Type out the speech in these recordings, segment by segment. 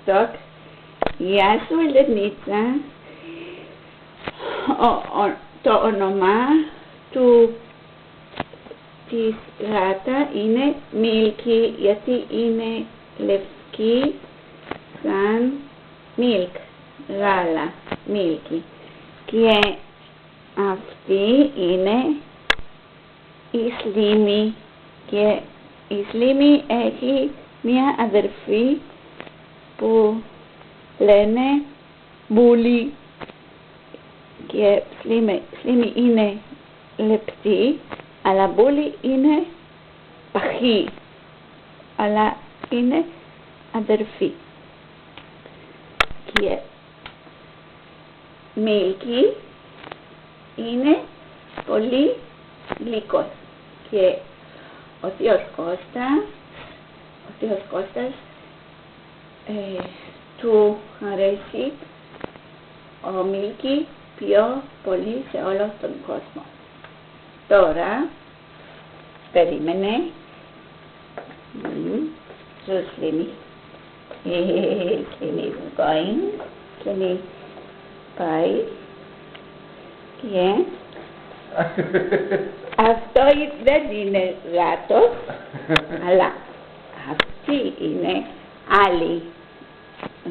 Σαββατοκ. Γεια σου Ελενίτσα. Το όνομα της γάτα είναι Μίλκι, γιατί είναι λευκή σαν milk, γάλα, Μίλκι. Και αυτή είναι η Σλίμη, και η Σλίμη έχει μια αδερφή που λένε Μπούλι, και Σλίμη είναι λεπτή, αλλά Μπούλι είναι παχύ, αλλά είναι αδερφή. Και Μίλκι είναι πολύ γλυκός, και ο θείος Κώστας του αρέσει ο Μίλκι πιο πολύ σε όλο τον κόσμο. Τώρα, περίμενε, so Slimmy is going, Slimmy πάει, και αυτό δεν είναι γάτος, αλλά αυτή είναι άλλη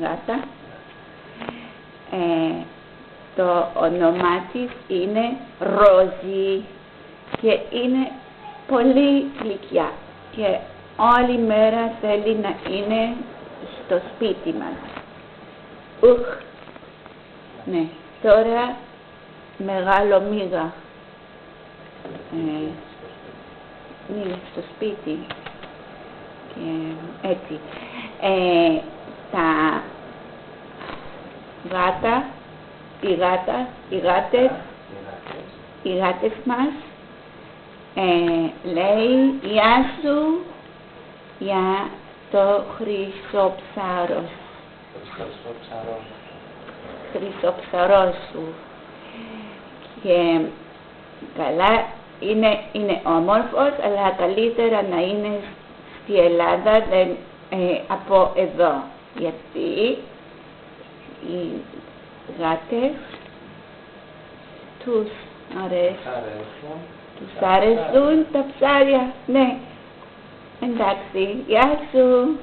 γάτα. Το όνομά της είναι Ρόζι και είναι πολύ γλυκιά και όλη μέρα θέλει να είναι στο σπίτι μας. Ναι, τώρα μεγάλο μίγα είναι στο σπίτι και έτσι. Τα γάτα, οι γάτες μας λέει γεια σου για το χρυσόψαρο σου, και καλά είναι όμορφος, αλλά καλύτερα να είναι στη Ελλάδα από εδώ, γιατί οι γάτες τους αρέσουν τα ψάρια. Ναι, εντάξει, γεια σου.